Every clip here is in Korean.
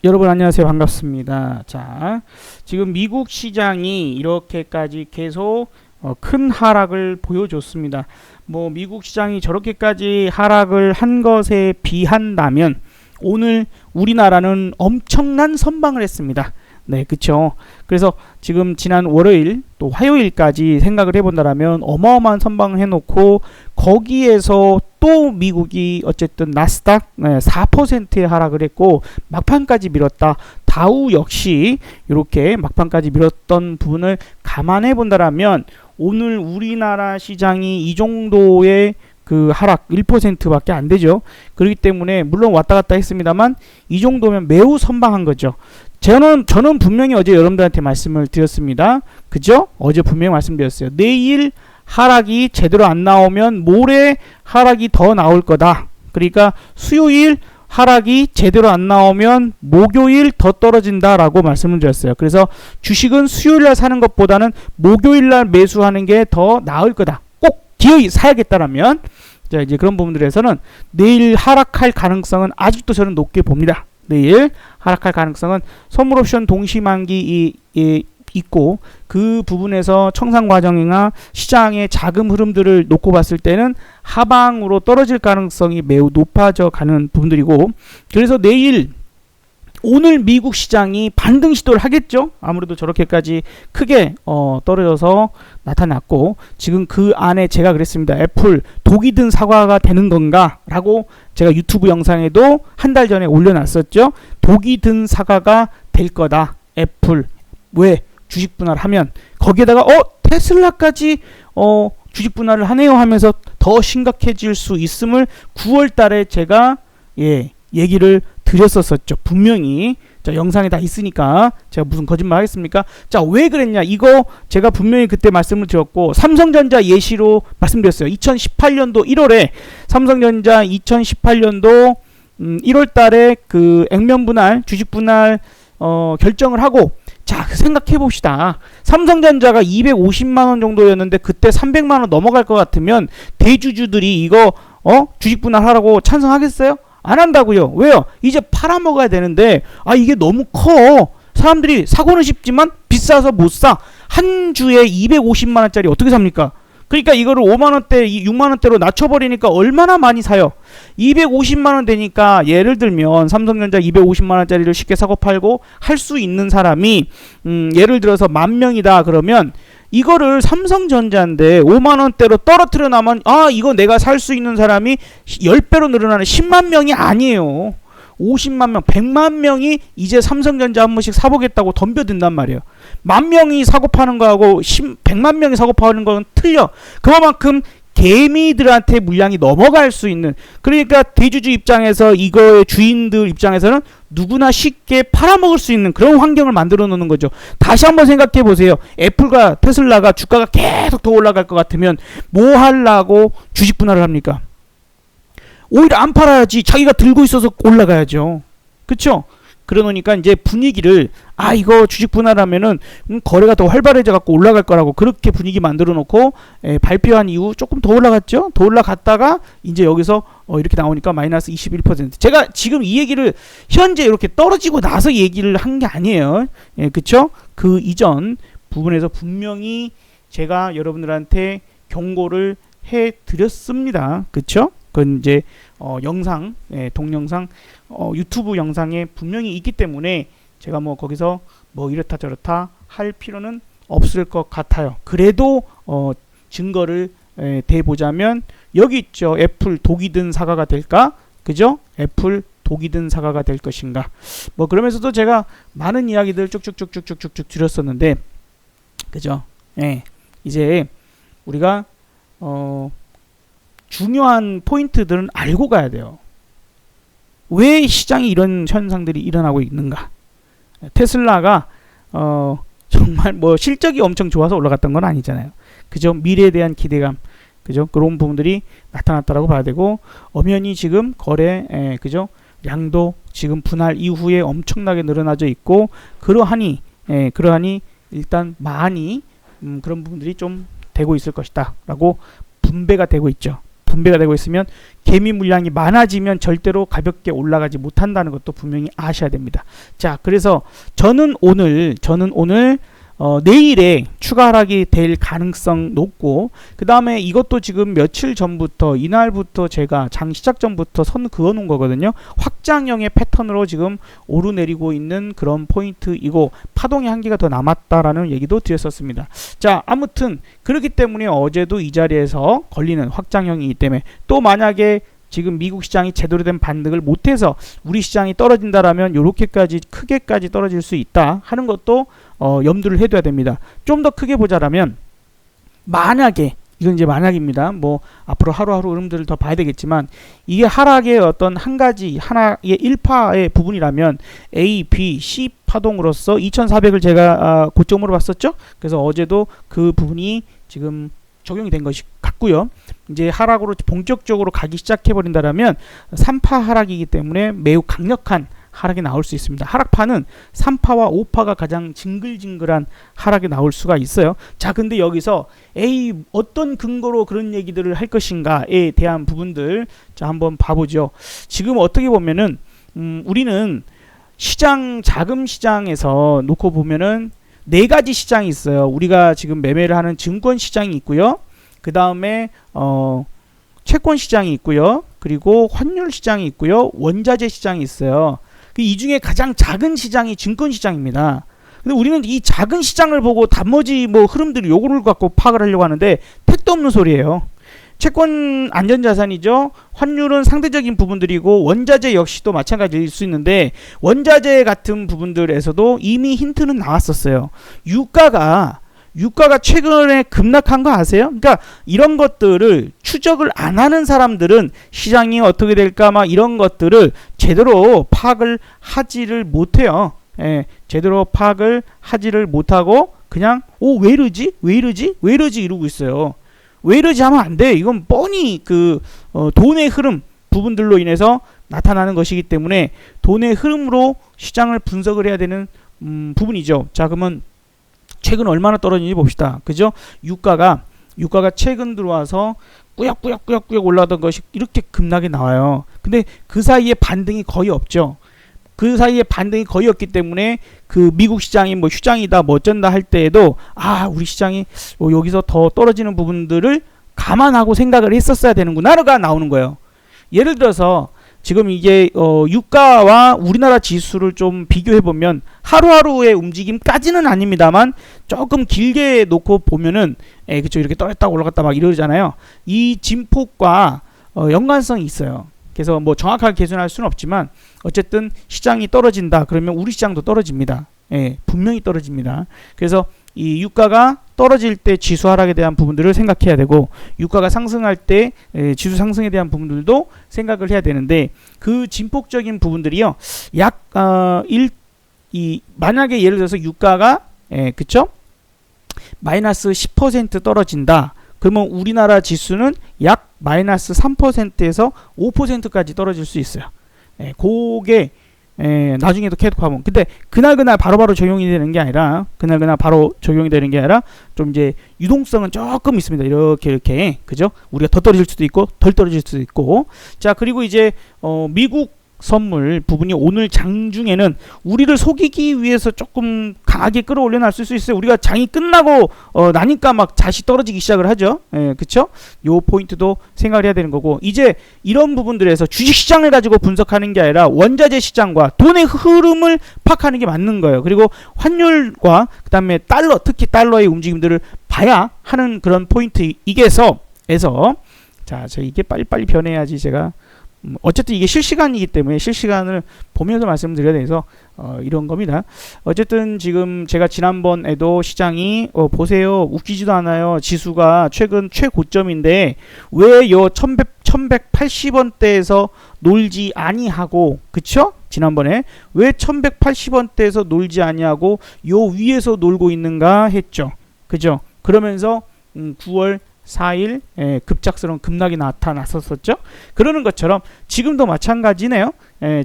여러분 안녕하세요. 반갑습니다. 자, 지금 미국 시장이 이렇게까지 계속 큰 하락을 보여줬습니다. 뭐 미국 시장이 저렇게까지 하락을 한 것에 비한다면 오늘 우리나라는 엄청난 선방을 했습니다. 네, 그쵸. 그래서 지금 지난 월요일 또 화요일까지 생각을 해본다라면 어마어마한 선방을 해놓고 거기에서 또 미국이 어쨌든 나스닥 4%의 하락을 했고 막판까지 밀었다. 다우 역시 이렇게 막판까지 밀었던 부분을 감안해 본다라면 오늘 우리나라 시장이 이 정도의 그 하락 1%밖에 안 되죠. 그렇기 때문에 물론 왔다 갔다 했습니다만 이 정도면 매우 선방한 거죠. 저는 분명히 어제 여러분들한테 말씀을 드렸습니다. 그죠? 어제 분명히 말씀드렸어요. 내일 하락이 제대로 안 나오면 모레 하락이 더 나올 거다. 그러니까 수요일 하락이 제대로 안 나오면 목요일 더 떨어진다라고 말씀을 드렸어요. 그래서 주식은 수요일날 사는 것보다는 목요일날 매수하는 게 더 나을 거다. 꼭 기어이 사야겠다라면 자, 이제 그런 부분들에서는 내일 하락할 가능성은 아직도 저는 높게 봅니다. 내일 하락할 가능성은 선물 옵션 동시만기 있고 그 부분에서 청산 과정이나 시장의 자금 흐름들을 놓고 봤을 때는 하방으로 떨어질 가능성이 매우 높아져 가는 부분들이고 그래서 내일 오늘 미국 시장이 반등 시도를 하겠죠. 아무래도 저렇게까지 크게 떨어져서 나타났고 지금 그 안에 제가 그랬습니다. 애플 독이 든 사과가 되는 건가 라고 제가 유튜브 영상에도 한 달 전에 올려놨었죠. 독이 든 사과가 될 거다. 애플 왜? 주식 분할하면 거기에다가 테슬라까지 주식 분할을 하네요 하면서 더 심각해질 수 있음을 9월 달에 제가 얘기를 드렸었죠. 분명히 자, 영상에 다 있으니까 제가 무슨 거짓말 하겠습니까? 자, 왜 그랬냐? 이거 제가 분명히 그때 말씀을 드렸고 삼성전자 예시로 말씀드렸어요. 2018년도 1월에 삼성전자 2018년도 1월 달에 그 액면 분할, 주식 분할 결정을 하고 자, 생각해 봅시다. 삼성전자가 250만원 정도였는데 그때 300만원 넘어갈 것 같으면 대주주들이 이거 주식 분할하라고 찬성하겠어요? 안 한다고요. 왜요? 이제 팔아먹어야 되는데 이게 너무 커. 사람들이 사고는 싶지만 비싸서 못 사. 한 주에 250만원짜리 어떻게 삽니까? 그러니까 이거를 5만원대, 6만원대로 낮춰버리니까 얼마나 많이 사요? 250만원 되니까 예를 들면 삼성전자 250만원짜리를 쉽게 사고 팔고 할 수 있는 사람이 예를 들어서 10,000명이다 그러면 이거를 삼성전자인데 5만원대로 떨어뜨려 나면 이거 내가 살 수 있는 사람이 10배로 늘어나는 10만 명이 아니에요. 50만 명, 100만 명이 이제 삼성전자 한 번씩 사보겠다고 덤벼든단 말이에요. 10,000명이 사고 파는 거하고 100만 명이 사고 파는 건 틀려. 그만큼 개미들한테 물량이 넘어갈 수 있는 그러니까 대주주 입장에서 이거의 주인들 입장에서는 누구나 쉽게 팔아먹을 수 있는 그런 환경을 만들어 놓는 거죠. 다시 한번 생각해 보세요. 애플과 테슬라가 주가가 계속 더 올라갈 것 같으면 뭐 하려고 주식 분할을 합니까? 오히려 안 팔아야지. 자기가 들고 있어서 올라가야죠. 그쵸? 그러니까 이제 분위기를 이거 주식 분할하면은 거래가 더 활발해져 갖고 올라갈 거라고 그렇게 분위기 만들어 놓고 발표한 이후 조금 더 올라갔죠. 더 올라갔다가 이제 여기서 이렇게 나오니까 마이너스 21%. 제가 지금 이 얘기를 현재 이렇게 떨어지고 나서 얘기를 한 게 아니에요. 그쵸? 그 이전 부분에서 분명히 제가 여러분들한테 경고를 해 드렸습니다. 그쵸? 그건 이제 영상, 동영상, 유튜브 영상에 분명히 있기 때문에 제가 뭐 거기서 뭐 이렇다 저렇다 할 필요는 없을 것 같아요. 그래도 증거를 대보자면 여기 있죠. 애플 독이 든 사과가 될까? 그죠? 애플 독이 든 사과가 될 것인가? 뭐 그러면서도 제가 많은 이야기들 쭉쭉쭉쭉쭉쭉 드렸었는데, 그죠? 이제 우리가 중요한 포인트들은 알고 가야 돼요. 왜 시장이 이런 현상들이 일어나고 있는가? 테슬라가 정말 뭐 실적이 엄청 좋아서 올라갔던 건 아니잖아요. 그죠? 미래에 대한 기대감, 그죠? 그런 부분들이 나타났다라고 봐야 되고 엄연히 지금 거래, 그죠? 양도 지금 분할 이후에 엄청나게 늘어나져 있고 그러하니 일단 많이 그런 부분들이 좀 되고 있을 것이다라고 분배가 되고 있죠. 분배가 되고 있으면 개미 물량이 많아지면 절대로 가볍게 올라가지 못한다는 것도 분명히 아셔야 됩니다. 자, 그래서 저는 오늘 내일에 추가 하락이 될 가능성 높고, 그 다음에 이것도 지금 며칠 전부터, 이날부터 제가 장 시작 전부터 선 그어 놓은 거거든요. 확장형의 패턴으로 지금 오르내리고 있는 그런 포인트이고, 파동의 한계가 더 남았다라는 얘기도 드렸었습니다. 자, 아무튼 그렇기 때문에 어제도 이 자리에서 걸리는 확장형이기 때문에, 또 만약에 지금 미국 시장이 제대로 된 반등을 못해서 우리 시장이 떨어진다라면 요렇게까지 크게까지 떨어질 수 있다 하는 것도 염두를 해둬야 됩니다. 좀 더 크게 보자라면, 만약에, 이건 이제 만약입니다. 뭐 앞으로 하루하루 흐름들을 더 봐야 되겠지만, 이게 하락의 어떤 한 가지 하나의 1파의 부분이라면 A, B, C 파동으로서 2400을 제가 고점으로 봤었죠. 그래서 어제도 그 부분이 지금 적용이 된 것이 같고요. 이제 하락으로 본격적으로 가기 시작해버린다라면 3파 하락이기 때문에 매우 강력한 하락이 나올 수 있습니다. 하락파는 3파와 5파가 가장 징글징글한 하락이 나올 수가 있어요. 자, 근데 여기서 어떤 근거로 그런 얘기들을 할 것인가에 대한 부분들, 자, 한번 봐보죠. 지금 어떻게 보면은 우리는 자금 시장에서 놓고 보면은 네 가지 시장이 있어요. 우리가 지금 매매를 하는 증권 시장이 있고요. 그 다음에 채권 시장이 있고요. 그리고 환율 시장이 있고요. 원자재 시장이 있어요. 이 중에 가장 작은 시장이 증권 시장입니다. 근데 우리는 이 작은 시장을 보고 나머지 뭐 흐름들이 요거를 갖고 파악을 하려고 하는데 택도 없는 소리예요. 채권 안전자산이죠. 환율은 상대적인 부분들이고, 원자재 역시도 마찬가지일 수 있는데, 원자재 같은 부분들에서도 이미 힌트는 나왔었어요. 유가가 최근에 급락한 거 아세요? 그러니까 이런 것들을 추적을 안 하는 사람들은 시장이 어떻게 될까 막 이런 것들을 제대로 파악을 하지를 못해요. 예, 제대로 파악을 하지를 못하고 그냥 왜 이러지 이러고 있어요. 왜 이러지 하면 안 돼. 이건 뻔히 돈의 흐름 부분들로 인해서 나타나는 것이기 때문에 돈의 흐름으로 시장을 분석을 해야 되는 부분이죠. 자, 그러면 최근 얼마나 떨어지는지 봅시다. 그죠? 유가가 최근 들어와서 꾸역꾸역 올라가던 것이 이렇게 급락이 나와요. 근데 그 사이에 반등이 거의 없죠. 그 사이에 반등이 거의 없기 때문에 그 미국 시장이 뭐 휴장이다 뭐 어쩐다 할 때에도 우리 시장이 여기서 더 떨어지는 부분들을 감안하고 생각을 했었어야 되는구나가 나오는 거예요. 예를 들어서 지금 이게 유가와 우리나라 지수를 좀 비교해보면 하루하루의 움직임까지는 아닙니다만 조금 길게 놓고 보면은 그쵸, 이렇게 떨었다 올라갔다 막 이러잖아요. 이 진폭과 연관성이 있어요. 그래서 뭐 정확하게 계산할 수는 없지만 어쨌든 시장이 떨어진다 그러면 우리 시장도 떨어집니다. 분명히 떨어집니다. 그래서 이 유가가 떨어질 때 지수 하락에 대한 부분들을 생각해야 되고, 유가가 상승할 때 지수 상승에 대한 부분들도 생각을 해야 되는데, 그 진폭적인 부분들이요, 만약에 예를 들어서 유가가 그쵸? 마이너스 10% 떨어진다. 그러면 우리나라 지수는 약 마이너스 3%에서 5%까지 떨어질 수 있어요. 그게 나중에도 계속하면, 근데 그날 바로바로 적용이 되는 게 아니라 좀 이제 유동성은 조금 있습니다. 이렇게 그죠? 우리가 더 떨어질 수도 있고 덜 떨어질 수도 있고. 자, 그리고 이제 미국 선물 부분이 오늘 장중에는 우리를 속이기 위해서 조금 강하게 끌어올려 놨을 수 있어요. 우리가 장이 끝나고 나니까 막 다시 떨어지기 시작을 하죠. 그쵸? 요 포인트도 생각을 해야 되는 거고, 이제 이런 부분들에서 주식시장을 가지고 분석하는 게 아니라 원자재 시장과 돈의 흐름을 파악하는 게 맞는 거예요. 그리고 환율과 그 다음에 특히 달러의 움직임들을 봐야 하는 그런 포인트이게서 자, 이게 빨리빨리 변해야지 제가 어쨌든 이게 실시간이기 때문에 실시간을 보면서 말씀드려야 돼서 이런 겁니다. 어쨌든 지금 제가 지난번에도 시장이 보세요, 웃기지도 않아요. 지수가 최근 최고점인데 왜 요 1180원대에서 놀지 아니하고, 그쵸? 지난번에 왜 1180원대에서 놀지 아니하고 요 위에서 놀고 있는가 했죠. 그죠? 그러면서 9월 4일 급작스러운 급락이 나타났었죠. 그러는 것처럼 지금도 마찬가지네요.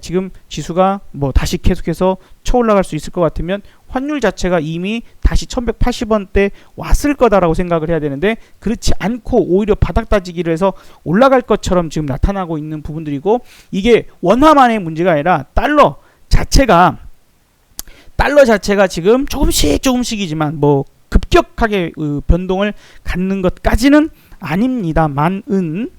지금 지수가 뭐 다시 계속해서 쳐 올라갈 수 있을 것 같으면 환율 자체가 이미 다시 1180원대 왔을 거다라고 생각을 해야 되는데, 그렇지 않고 오히려 바닥 다지기를 해서 올라갈 것처럼 지금 나타나고 있는 부분들이고, 이게 원화만의 문제가 아니라 달러 자체가 지금 조금씩이지만 뭐 급격하게 조금씩 갖는 것까지는 아닙니다만은,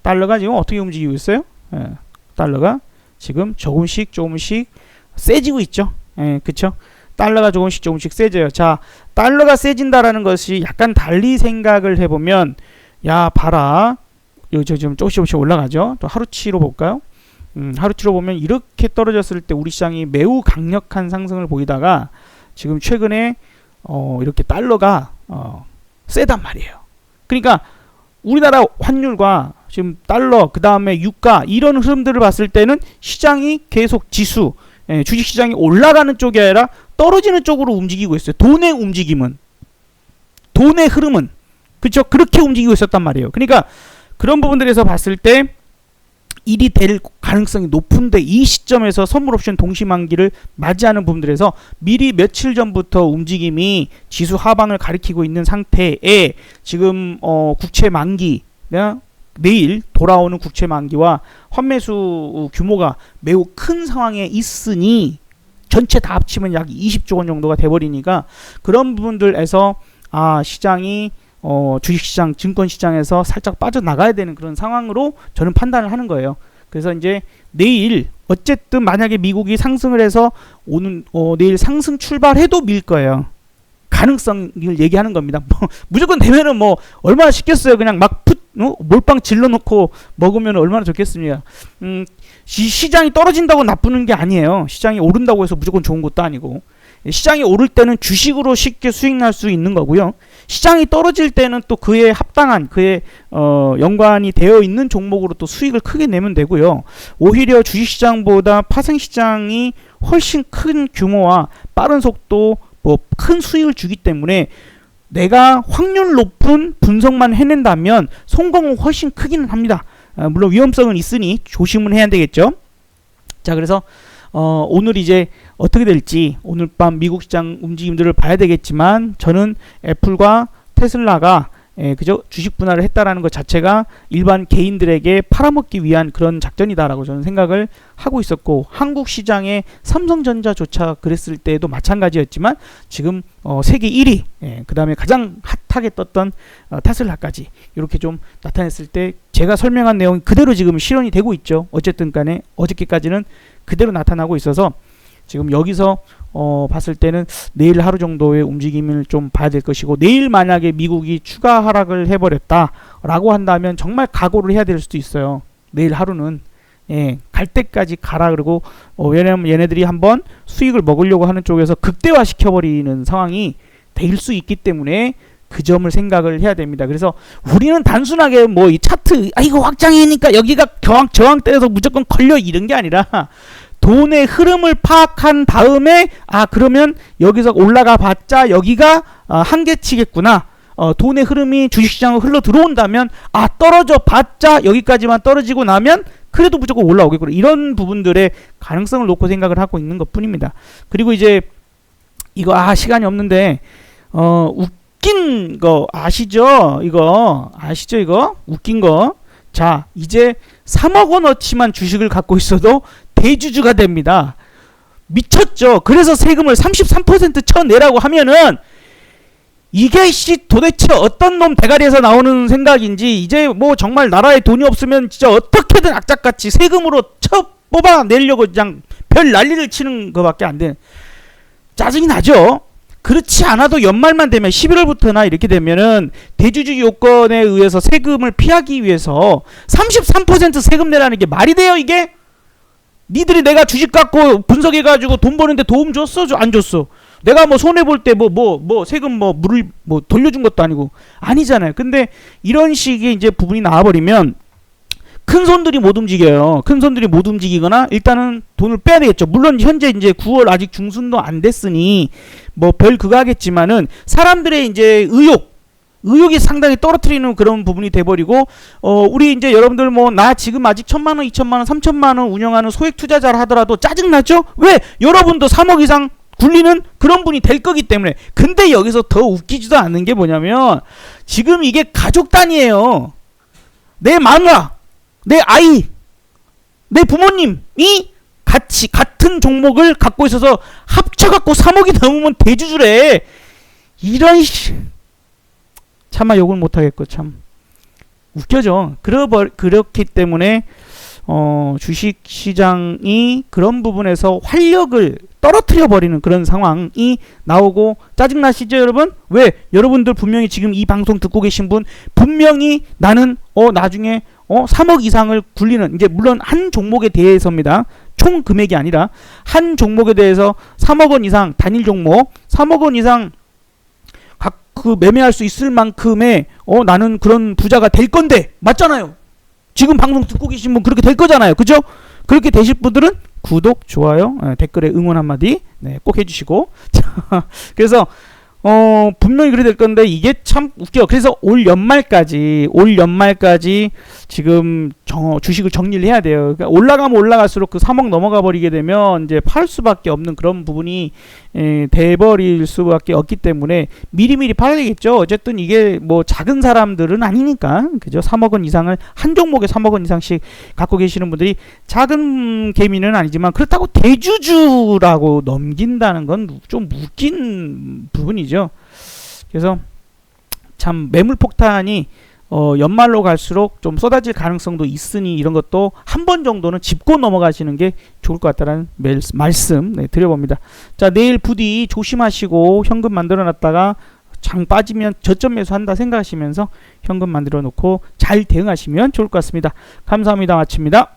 달러가 지금 어떻게 움직이고 있어요? 달러가 지금 조금씩 세지고 있죠. 그쵸? 달러가 조금씩 세져요. 자, 달러가 세진다라는 것이 약간 달리 생각을 해보면, 야, 봐라. 여기 지금 조금씩 올라가죠. 또 하루치로 볼까요? 하루치로 보면 이렇게 떨어졌을 때 우리 시장이 매우 강력한 상승을 보이다가 지금 최근에 이렇게 달러가 세단 말이에요. 그러니까 우리나라 환율과 지금 달러, 그 다음에 유가, 이런 흐름들을 봤을 때는 시장이 계속 지수, 주식시장이 올라가는 쪽이 아니라 떨어지는 쪽으로 움직이고 있어요. 돈의 움직임은, 돈의 흐름은, 그렇죠? 그렇게 움직이고 있었단 말이에요. 그러니까 그런 부분들에서 봤을 때 일이 될 가능성이 높은데, 이 시점에서 선물 옵션 동시만기를 맞이하는 부분들에서 미리 며칠 전부터 움직임이 지수 하방을 가리키고 있는 상태에 지금 국채 만기, 내일 돌아오는 국채 만기와 환매수 규모가 매우 큰 상황에 있으니, 전체 다 합치면 약 20조 원 정도가 돼버리니까, 그런 부분들에서 시장이 주식시장, 증권시장에서 살짝 빠져나가야 되는 그런 상황으로 저는 판단을 하는 거예요. 그래서 이제 내일 어쨌든 만약에 미국이 상승을 해서 내일 상승 출발해도 밀 거예요. 가능성을 얘기하는 겁니다. 무조건 되면은 뭐 얼마나 쉽겠어요. 그냥 막 몰빵 질러놓고 먹으면 얼마나 좋겠습니까. 시장이 떨어진다고 나쁘는 게 아니에요. 시장이 오른다고 해서 무조건 좋은 것도 아니고, 시장이 오를 때는 주식으로 쉽게 수익 날 수 있는 거고요. 시장이 떨어질 때는 또 그에 합당한, 그에 연관이 되어 있는 종목으로 또 수익을 크게 내면 되고요. 오히려 주식시장보다 파생시장이 훨씬 큰 규모와 빠른 속도, 뭐 큰 수익을 주기 때문에 내가 확률 높은 분석만 해낸다면 성공은 훨씬 크기는 합니다. 물론 위험성은 있으니 조심은 해야 되겠죠. 자, 그래서 오늘 이제 어떻게 될지 오늘 밤 미국 시장 움직임들을 봐야 되겠지만, 저는 애플과 테슬라가 그저 주식 분할을 했다라는 것 자체가 일반 개인들에게 팔아먹기 위한 그런 작전이다라고 저는 생각을 하고 있었고, 한국 시장의 삼성전자조차 그랬을 때도 마찬가지였지만, 지금 세계 1위, 그 다음에 가장 핫하게 떴던 테슬라까지 이렇게 좀 나타냈을 때 제가 설명한 내용이 그대로 지금 실현이 되고 있죠. 어쨌든 간에 어저께까지는 그대로 나타나고 있어서 지금 여기서 봤을 때는 내일 하루 정도의 움직임을 좀 봐야 될 것이고, 내일 만약에 미국이 추가 하락을 해버렸다라고 한다면 정말 각오를 해야 될 수도 있어요. 내일 하루는 갈 때까지 가라. 그러고 왜냐면 얘네들이 한번 수익을 먹으려고 하는 쪽에서 극대화 시켜버리는 상황이 될 수 있기 때문에 그 점을 생각을 해야 됩니다. 그래서 우리는 단순하게 뭐 이 차트 이거 확장이니까 여기가 저항대에서 무조건 걸려 이런 게 아니라, 돈의 흐름을 파악한 다음에 그러면 여기서 올라가 봤자 여기가 한계치겠구나. 돈의 흐름이 주식시장으로 흘러 들어온다면 떨어져 봤자 여기까지만 떨어지고 나면 그래도 무조건 올라오겠구나. 이런 부분들의 가능성을 놓고 생각을 하고 있는 것 뿐입니다. 그리고 이제 이거 시간이 없는데 웃긴 거 아시죠? 이거 웃긴 거. 자, 이제 3억 원어치만 주식을 갖고 있어도 대주주가 됩니다. 미쳤죠? 그래서 세금을 33% 쳐내라고 하면은 이게 도대체 어떤 놈 대가리에서 나오는 생각인지, 이제 뭐 정말 나라에 돈이 없으면 진짜 어떻게든 악착같이 세금으로 뽑아내려고 그냥 별 난리를 치는 것밖에 안 되는, 짜증이 나죠? 그렇지 않아도 연말만 되면 11월부터나 이렇게 되면은 대주주 요건에 의해서 세금을 피하기 위해서 33% 세금 내라는 게 말이 돼요, 이게? 니들이 내가 주식 갖고 분석해가지고 돈 버는데 도움 줬어? 안 줬어? 내가 뭐 손해볼 때 세금 물을 돌려준 것도 아니고 아니잖아요. 근데 이런 식의 이제 부분이 나와버리면 큰 손들이 못 움직여요. 큰 손들이 못 움직이거나 일단은 돈을 빼야 되겠죠. 물론 현재 이제 9월 아직 중순도 안 됐으니 뭐 별 그거 하겠지만은 사람들의 이제 의욕, 의욕이 상당히 떨어뜨리는 그런 부분이 돼버리고 우리 이제 여러분들 뭐 나 지금 아직 1,000만원, 2,000만원, 3,000만원 운영하는 소액 투자자를 하더라도 짜증나죠? 왜? 여러분도 3억 이상 굴리는 그런 분이 될 거기 때문에. 근데 여기서 더 웃기지도 않는 게 뭐냐면 지금 이게 가족 단위예요. 내 마누라, 내 아이, 내 부모님이 같이 같은 종목을 갖고 있어서 합쳐갖고 3억이 넘으면 대주주래. 이런 차마 욕을 못하겠고 참 웃겨져. 그렇기 때문에 주식시장이 그런 부분에서 활력을 떨어뜨려 버리는 그런 상황이 나오고 짜증나시죠 여러분? 왜? 여러분들 분명히 지금 이 방송 듣고 계신 분 분명히 나는 나중에 3억 이상을 굴리는, 이제 물론 한 종목에 대해서입니다. 총 금액이 아니라 한 종목에 대해서 3억 원 이상 단일 종목 3억 원 이상 그 매매할 수 있을 만큼의 나는 그런 부자가 될 건데, 맞잖아요. 지금 방송 듣고 계신 분 그렇게 될 거잖아요. 그죠? 그렇게 되실 분들은 구독, 좋아요, 댓글에 응원 한마디 꼭 해주시고. 자, 그래서 분명히 그래 될 건데 이게 참 웃겨. 그래서 올 연말까지 지금 주식을 정리를 해야 돼요. 그러니까 올라가면 올라갈수록 그 3억 넘어가 버리게 되면 이제 팔 수밖에 없는 그런 부분이 돼버릴 수밖에 없기 때문에 미리미리 팔아야 되겠죠. 어쨌든 이게 뭐 작은 사람들은 아니니까, 그죠? 3억 원 이상을 한 종목에 3억 원 이상씩 갖고 계시는 분들이 작은 개미는 아니지만 그렇다고 대주주라고 넘긴다는 건 좀 웃긴 부분이죠. 그래서 참 매물 폭탄이 연말로 갈수록 좀 쏟아질 가능성도 있으니 이런 것도 한 번 정도는 짚고 넘어가시는 게 좋을 것 같다는 말씀 드려봅니다. 자, 내일 부디 조심하시고 현금 만들어 놨다가 장 빠지면 저점 매수한다 생각하시면서 현금 만들어 놓고 잘 대응하시면 좋을 것 같습니다. 감사합니다. 마칩니다.